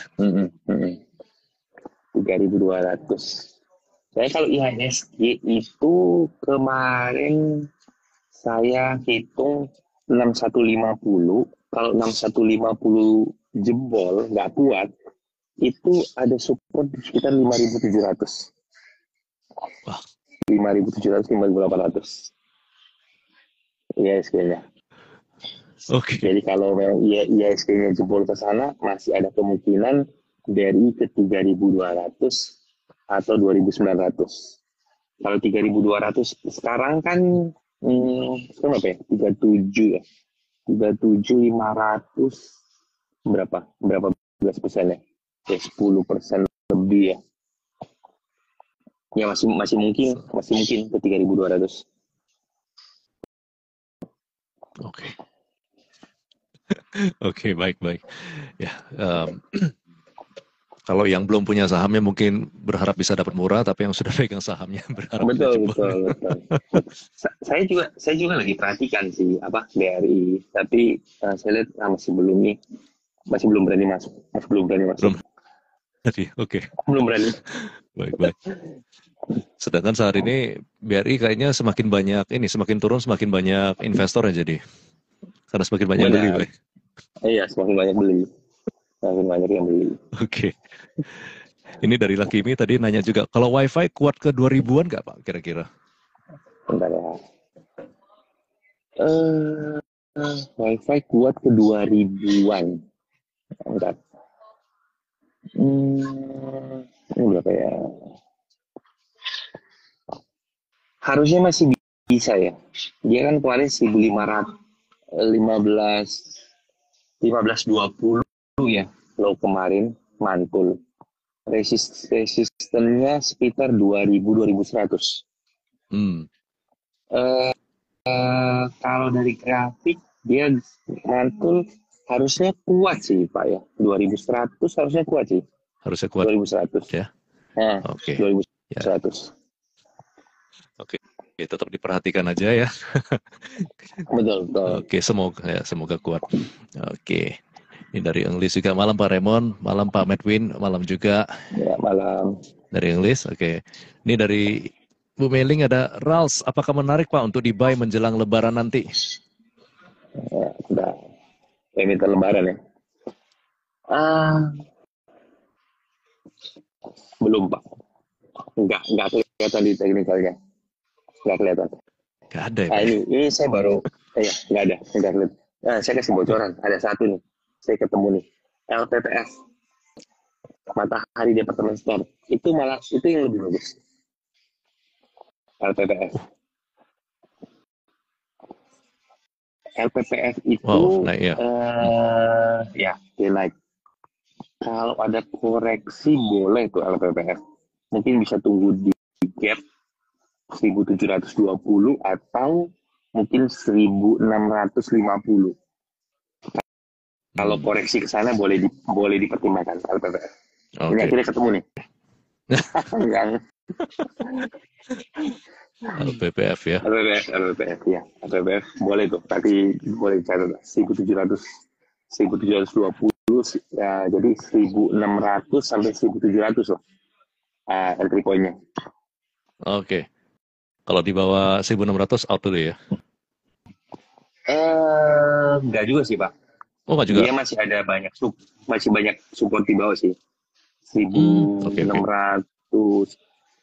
3.200. Saya kalau IHSG itu kemarin saya hitung 6150. Kalau 6150 jebol nggak kuat, itu ada support di sekitar 5.700. Wah, 5.700, 5.800. IHSG-nya. oke. Jadi kalau memang IHSG-nya jebol ke sana, masih ada kemungkinan dari ke 3.200 atau 2.900. Kalau 3.200 sekarang kan berapa ya? 37 ya. 37.500 berapa belas persen ya? Ya 10% lebih ya. Ya masih mungkin ke 3.200. Oke, oke, baik, baik. Ya, Kalau yang belum punya sahamnya mungkin berharap bisa dapat murah, tapi yang sudah pegang sahamnya berharap bisa Betul, jebol. betul, betul. Saya juga lagi perhatikan sih apa BRI, tapi saya lihat masih belum berani masuk, masih belum berani masuk, Belum tadi. Oke, belum berani. baik baik. Sedangkan saat ini BRI kayaknya semakin banyak ini, semakin turun semakin banyak investor ya jadi. Karena semakin banyak yang beli, Benar, Pak. iya semakin banyak beli, semakin banyak yang beli. Oke. Ini dari Lakimi tadi nanya juga, kalau WiFi kuat ke 2000-an nggak Pak kira-kira? Bentar ya. Eh, WiFi kuat ke 2000-an. Bentar. Ini berapa ya? Harusnya masih bisa ya. Dia kan kemarin 1500, 1520 ya. Low kemarin mantul. Resistennya sekitar 2000-2100. Hmm, Kalau dari grafik dia mantul harusnya kuat sih Pak ya. 2100 harusnya kuat sih. harusnya kuat 2100. ya. Nah, Oke. Ya, 2100. oke. Oke, tetap diperhatikan aja ya. Betul, betul. Oke, semoga kuat. Oke. Ini dari English juga. Malam Pak Raymond, malam Pak Medwin, malam juga Ya, malam. dari English. Oke. Ini dari Bu Meling ada Rals. Apakah menarik Pak untuk di-buy menjelang Lebaran nanti? Ya, udah minta lebaran ya. Belum Pak. Enggak kelihatan di teknikalnya. Enggak kelihatan. Gak ada ya Nah, Pak ya? ini saya baru, ya, enggak ada. Enggak kelihatan. Nah, saya kasih bocoran. Ada satu nih. Saya ketemu nih. LPPF. Matahari Department Store. Itu yang lebih bagus. LPPF. LPPF itu, Wow, naik ya. ya, dia naik. Kalau ada koreksi boleh tuh LPPF. Mungkin bisa tunggu di gap 1720 atau mungkin 1650. Kalau koreksi ke sana boleh dipertimbangkan LPPF. Ini Oke. akhirnya ketemu nih. Yang LPPF ya. LPPF ya. LPPF boleh tuh. Tapi boleh catat 1720 ya, jadi 1600 sampai 1700 loh. Entry point-nya. Oke. Kalau di bawah 1600 out dulu ya. Enggak juga sih Pak. Oh, nggak juga. Dia masih banyak support di bawah sih. Oke. 1600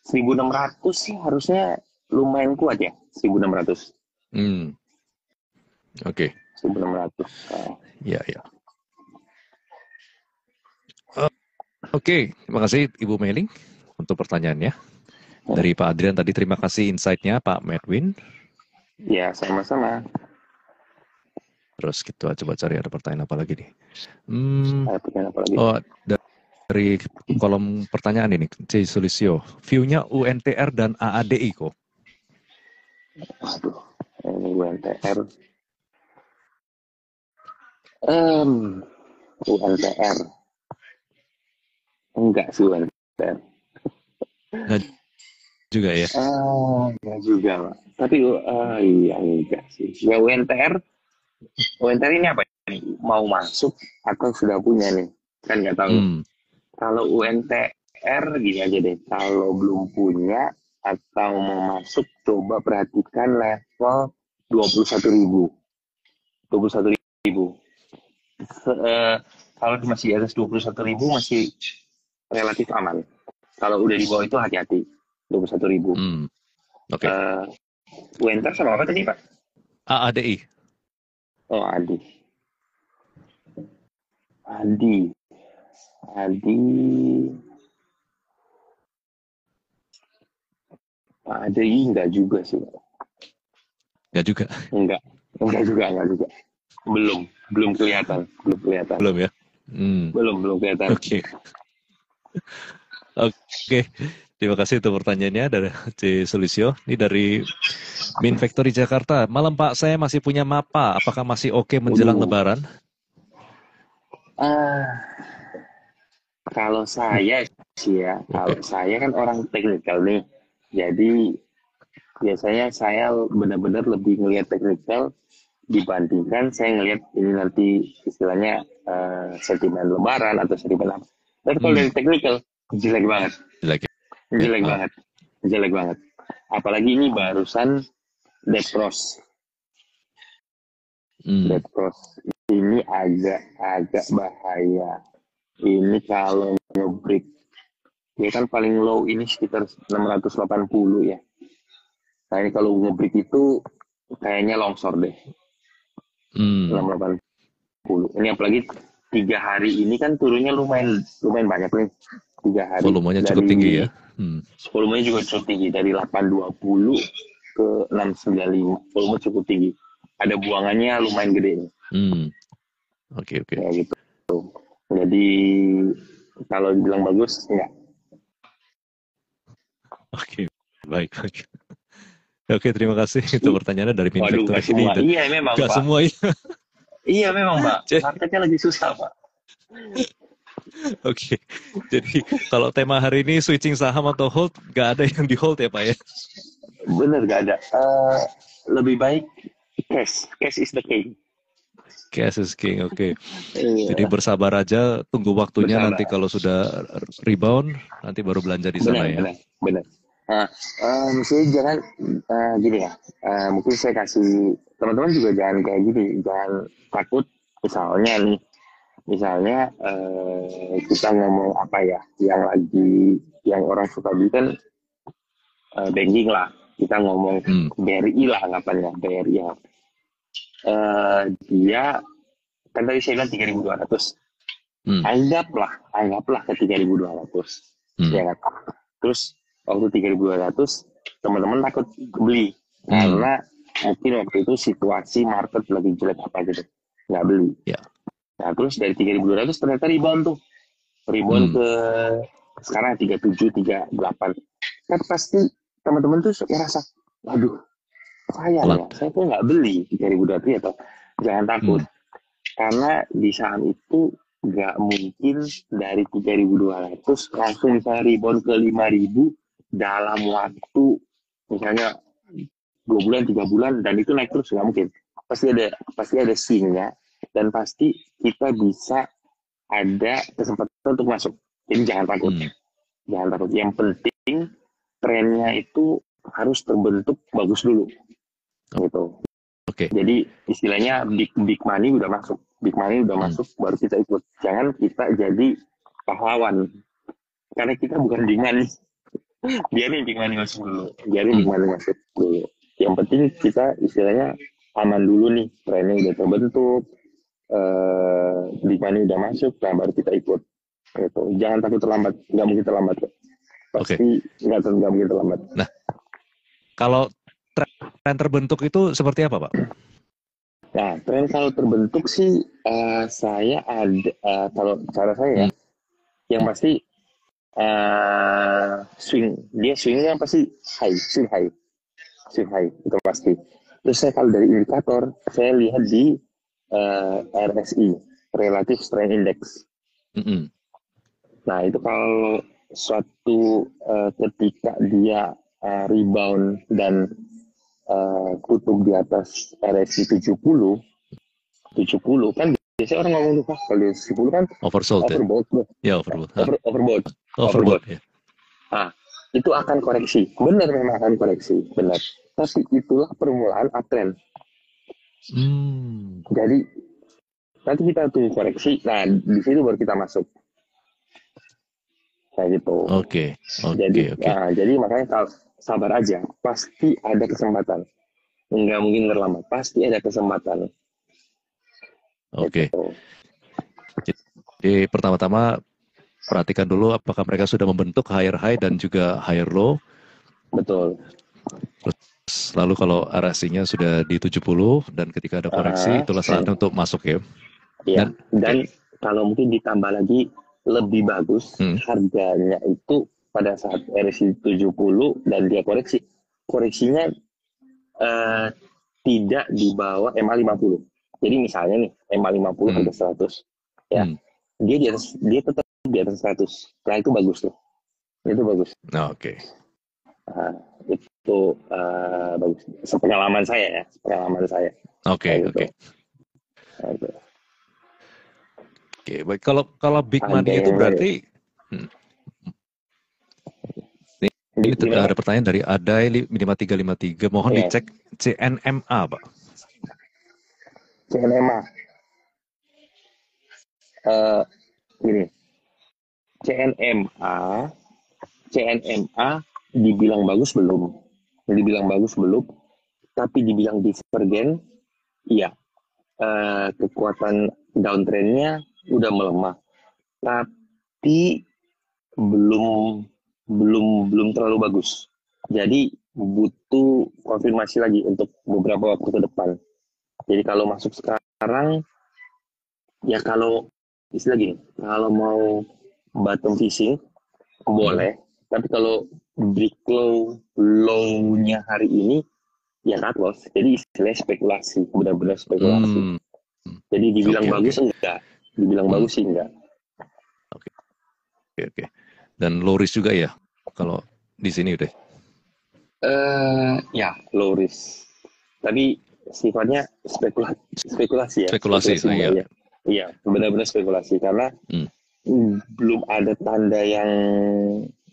1600 sih harusnya lumayan kuat ya. 1600. Oke. 1600. Ya, ya. Oke, terima kasih Ibu Meling untuk pertanyaannya. Dari Pak Adrian tadi, terima kasih insight-nya Pak Medwin. Ya, sama-sama. Terus kita coba cari ada pertanyaan apa lagi nih. Ada pertanyaan apa lagi? Oh, dari kolom pertanyaan ini, C. Sulisio. View-nya UNTR dan AADI kok. Aduh, ini UNTR. UNTR. Enggak sih UNTR. Nggak juga ya? Enggak juga, Pak. Tapi iya enggak sih. Ya UNTR ini apa nih? Mau masuk atau sudah punya nih? Kan nggak tahu. Kalau UNTR gini aja deh. Kalau belum punya atau mau masuk, coba perhatikan level 21.000. 21.000. Kalau masih di atas 21.000 masih relatif aman. Kalau udah di bawah itu hati-hati. 21.000. Oke. UNTR sama apa tadi Pak? AADI. Oh, Adi enggak juga sih. Enggak juga. Enggak juga. Belum kelihatan. Belum ya? Belum kelihatan. Oke. Terima kasih untuk pertanyaannya dari C. Sulisio. Ini dari Min Factory Jakarta. Malam Pak, saya masih punya MAPA. Apakah masih oke menjelang Lebaran? Kalau saya sih ya, kalau Oke. saya kan orang teknikal nih. Jadi biasanya saya benar-benar lebih ngelihat teknikal dibandingkan saya ngelihat ini nanti istilahnya sentimen lebaran atau sentimen apa. Tapi kalau Hmm, dari teknikal jelek banget, jelek ya. jelek Ah. banget, jelek banget. Apalagi ini barusan dead cross, Hmm. dead cross ini agak bahaya. Ini kalau ngebreak dia kan paling low ini sekitar 680 ya. Nah ini kalau ngebreak itu kayaknya longsor deh, Hmm. 680. Ini apalagi 3 hari ini kan turunnya lumayan lumayan banyak nih. 3 hari Volumenya cukup dari tinggi ya. Hmm. volumenya juga cukup tinggi dari 820 ke 695. Volume cukup tinggi. Ada buangannya lumayan gede nih. Hmm. Oke, oke. Ya gitu. Jadi kalau dibilang bagus enggak. Oke, baik, baik. Oke, terima kasih. Itu pertanyaannya dari Min Waduh, nggak Factory ini. semua. Iya memang Gak Pak. semua ya. Iya memang Pak. Jadi, Marketnya lagi susah Pak. oke. Jadi kalau tema hari ini switching saham atau hold, gak ada yang di hold ya Pak ya? Bener gak ada. Lebih baik cash. Cash is the king. Cash is king, oke. Jadi Iya, bersabar aja, tunggu waktunya nanti bersabar. kalau sudah rebound, nanti baru belanja di sana Benar, ya. benar, benar. Nah, misalnya jangan gini ya. Mungkin saya kasih teman-teman juga jangan kayak gini, jangan takut. Misalnya nih, misalnya kita ngomong apa ya, yang lagi yang orang suka bikin kan banking lah. Kita ngomong Hmm. BRI lah anggapannya, BRI ya. Dia kan tadi saya bilang 3.200. Hmm. Anggaplah ke 3.200. Hmm. Ya kan? Terus waktu 3.200 teman-teman takut beli Hmm. karena mungkin waktu itu situasi market lagi jelek apa gitu, nggak beli. Ya. Nah terus dari 3.200 ternyata rebound tuh, rebound Hmm. ke sekarang 37, 38. Kan pasti teman-teman tuh ngerasa, waduh sayang Telat. ya, saya tuh nggak beli 3.200 atau jangan takut. Hmm. Karena di saat itu nggak mungkin dari 3.200 langsung misalnya rebound ke 5.000 dalam waktu misalnya 2 bulan, 3 bulan, dan itu naik terus nggak mungkin. Pasti ada scene-nya dan pasti kita bisa ada kesempatan untuk masuk. Jadi jangan takut, Hmm. jangan takut. Yang penting trennya itu harus terbentuk bagus dulu, gitu. Oke. Jadi istilahnya big money udah masuk, big money udah Hmm. masuk, baru kita ikut. Jangan kita jadi pahlawan, karena kita bukan big money. Biarin big money masuk dulu, biarin big Hmm. money masuk dulu. Yang penting kita istilahnya aman dulu nih, trennya udah terbentuk, big money udah masuk, nah baru kita ikut. Gitu. Jangan takut terlambat, nggak mungkin terlambat. Oke. Pasti nggak mungkin terlambat. Nah, kalau tren terbentuk itu seperti apa, Pak? Nah, tren kalau terbentuk sih saya ada kalau cara saya ya, Hmm. yang pasti swingnya pasti swing high itu pasti. Terus saya kalau dari indikator saya lihat di RSI, Relative Strength Index. Hmm. Nah itu kalau suatu ketika dia rebound dan tutup di atas RSI 70 kan biasanya orang ngomong tuh kalau di 70 kan Oversold ya? overbought, Ya, overbought. Hah. overbought, Overbought overbought. ya. Nah, itu akan koreksi. Benar memang akan koreksi, benar. Tapi itulah permulaan uptrend. Hmm. Jadi nanti kita tunggu koreksi. Nah, di situ baru kita masuk. Kayak gitu. Oke, Jadi, oke. jadi makanya kalau sabar aja, pasti ada kesempatan. Nggak mungkin terlambat, pasti ada kesempatan. Oke. Gitu. Jadi pertama-tama perhatikan dulu apakah mereka sudah membentuk higher high dan juga higher low. Betul. Terus lalu kalau RSI-nya sudah di 70 dan ketika ada koreksi itulah saatnya untuk masuk ya. Iya. Dan Dan kalau mungkin ditambah lagi lebih bagus harganya itu pada saat RSI 70 dan dia koreksi. Koreksinya tidak di bawah MA50. Jadi misalnya nih MA50 harga 100 ya. Dia tetap di atas 100. Nah itu bagus tuh. Itu bagus. Oke. Nah, itu bagus. Sepengalaman saya ya. Sepengalaman saya. Oke, Kayak gitu. oke. Nah, itu. Oke, baik. Kalau big Ada money itu yang berarti ini gimana ada Pak? pertanyaan dari Adai 5353. Mohon Iya, dicek CNMA, Pak. CNMA. Gini, CNMA, CNMA dibilang bagus belum? Dibilang bagus belum? Tapi dibilang divergen, iya. Kekuatan downtrendnya udah melemah, tapi belum belum terlalu bagus. Jadi butuh konfirmasi lagi untuk beberapa waktu ke depan. Jadi kalau masuk sekarang, ya kalau istilah gini, kalau mau bottom fishing boleh, tapi kalau break low-nya hari ini ya cut loss. Jadi istilahnya spekulasi, benar-benar spekulasi. Hmm, Jadi dibilang oke, oke. bagus enggak, dibilang bagus sih enggak. Oke, oke, oke. Dan low risk juga ya, kalau di sini udah. Ya low risk. Tapi sifatnya spekulasi ya, Spekulasi, spekulasi iya. buaya. Iya, benar-benar spekulasi karena Hmm, belum ada tanda yang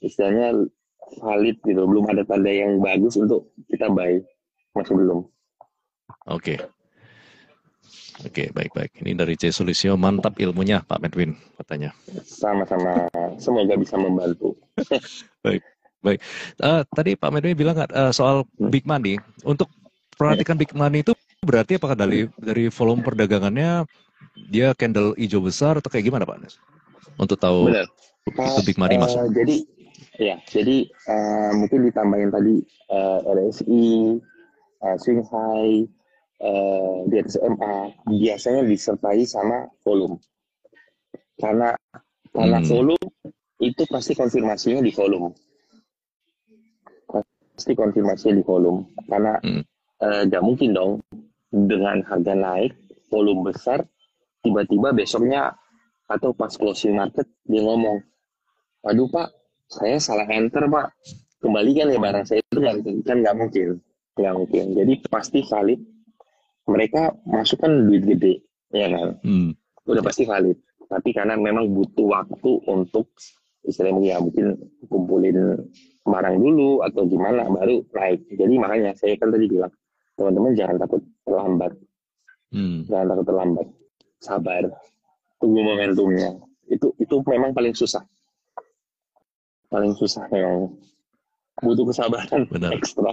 istilahnya valid gitu, belum ada tanda yang bagus untuk kita buy, masih belum. Oke, oke, baik-baik. Ini dari C. Sulisio, mantap ilmunya Pak Medwin, katanya. Sama-sama, semoga bisa membantu. Baik, baik. Tadi Pak Medwin bilang soal big money. Untuk perhatikan big money itu berarti apakah dari volume perdagangannya dia candle hijau besar atau kayak gimana Pak? Untuk tahu Benar. itu big money masuk. Jadi mungkin ditambahin tadi RSI, swing high, di atas MA biasanya disertai sama volume. Karena volume itu pasti konfirmasinya di volume. Pasti konfirmasinya di volume. Karena nggak mungkin dong dengan harga naik, volume besar, tiba-tiba besoknya atau pas closing market dia ngomong, waduh Pak, saya salah enter Pak, kembalikan ya barang saya itu kan nggak mungkin. Nggak mungkin. Jadi pasti valid. Mereka masukkan duit gede, ya kan? Udah pasti valid. Tapi karena memang butuh waktu untuk istilahnya ya mungkin kumpulin barang dulu atau gimana baru naik. Jadi makanya saya kan tadi bilang teman-teman jangan takut terlambat, jangan takut terlambat, sabar, tunggu momentumnya. Itu memang paling susah memang butuh kesabaran ekstra.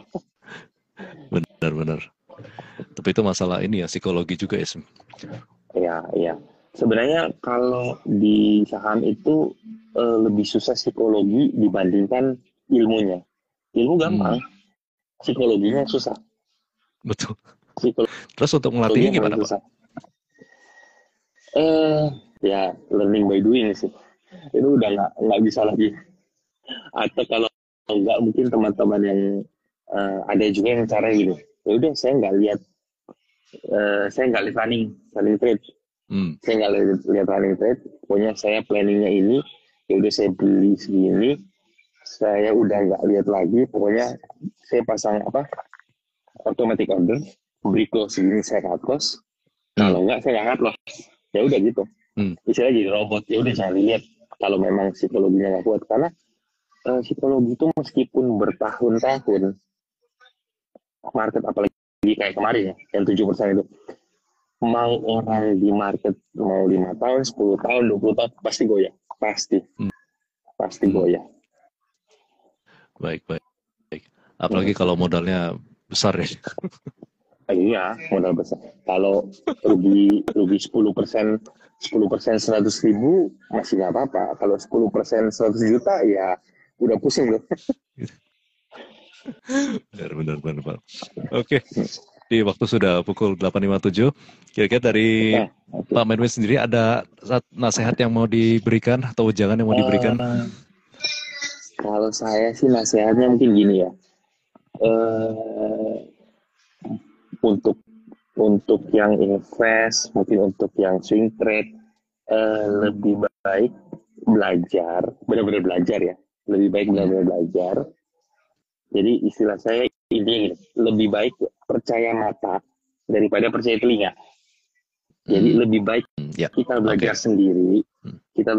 Benar. Tapi itu masalah ini ya psikologi juga ya. Iya. Sebenarnya kalau di saham itu lebih susah psikologi dibandingkan ilmunya. Ilmu gampang, psikologinya susah. Betul. Terus untuk melatihnya gimana Pak? Ya learning by doing sih. Itu udah nggak bisa lagi. Atau kalau nggak mungkin teman-teman yang ada juga yang cara gini. Ya udah saya nggak lihat running trade. Saya nggak lihat running trade. Pokoknya saya planningnya ini. Ya udah saya beli segini. Saya udah nggak lihat lagi. Pokoknya saya pasang automatic order. Beri close segini saya cut loss. Kalau nggak saya nggak cut loss. Ya udah gitu. Istilahnya jadi robot. Ya udah saya lihat. Kalau memang psikologinya nggak kuat, karena psikologi itu meskipun bertahun-tahun market apalagi kayak kemarin ya yang 7% itu mau orang di market mau 5 tahun 10 tahun 20 tahun pasti goyah pasti goyah. Baik. Apalagi kalau modalnya besar ya. Iya, modal besar. Kalau rugi 10% 100.000 masih nggak apa-apa. Kalau 10% 100 juta ya udah pusing loh. Benar. Oke. Di waktu sudah pukul 8.57. Kira-kira dari Pak Medwin sendiri ada nasihat yang mau diberikan atau jangan yang mau diberikan? Kalau saya sih nasihatnya mungkin gini ya. Untuk yang invest, mungkin untuk yang swing trade, lebih baik belajar, benar-benar belajar ya. Lebih baik benar-benar belajar. Jadi istilah saya ini lebih baik percaya mata daripada percaya telinga. Jadi lebih baik kita belajar sendiri, kita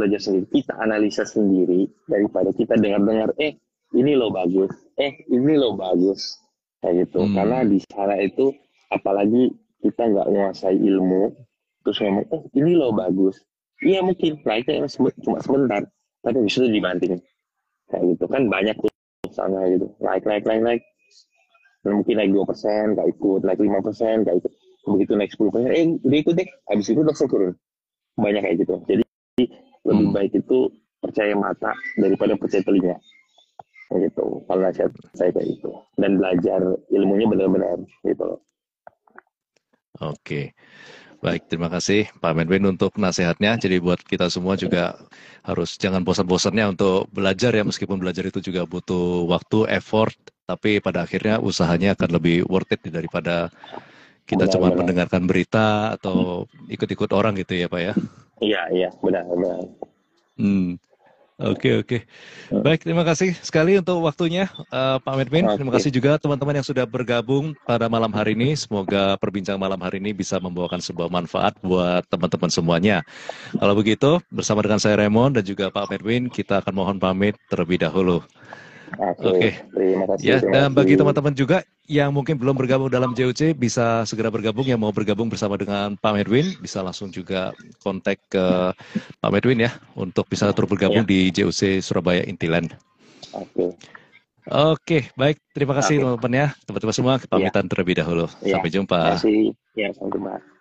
analisa sendiri daripada kita dengar-dengar, ini lo bagus, ini lo bagus, kayak gitu. Karena di sana itu, apalagi kita nggak menguasai ilmu, terus ngomong, ini lo bagus, iya mungkin like-nya cuma sebentar, tapi bisa dibanting, kayak gitu kan banyak tuh misalnya gitu, like, dan mungkin naik 2%, nggak ikut, naik 5%, nggak ikut. Begitu naik 10%, udah ikut deh, habis itu langsung turun. Banyak kayak gitu. Jadi lebih baik itu percaya mata daripada percaya telinga. Gitu. Kalau nasihat saya kayak gitu. Dan belajar ilmunya benar-benar gitu. Oke. Baik, terima kasih Pak Medwin untuk nasihatnya. Jadi buat kita semua juga harus jangan bosan-bosannya untuk belajar ya, meskipun belajar itu juga butuh waktu, effort, tapi pada akhirnya usahanya akan lebih worth it daripada kita cuma mendengarkan berita atau ikut-ikut orang gitu ya Pak ya? Iya, benar. Oke. Baik, terima kasih sekali untuk waktunya Pak Medwin. Terima kasih juga teman-teman yang sudah bergabung pada malam hari ini. Semoga perbincangan malam hari ini bisa membawakan sebuah manfaat buat teman-teman semuanya. Kalau begitu, bersama dengan saya Raymond dan juga Pak Medwin, kita akan mohon pamit terlebih dahulu. Oke. Terima kasih. Ya, dan bagi teman-teman juga yang mungkin belum bergabung dalam JOC, bisa segera bergabung. Yang mau bergabung bersama dengan Pak Medwin, bisa langsung juga kontak ke Pak Medwin ya, untuk bisa terus bergabung di JOC Surabaya Intiland. Oke, baik. Terima kasih teman-teman ya. Teman-teman semua, pamitan terlebih dahulu. Sampai jumpa. Terima kasih. Sampai jumpa.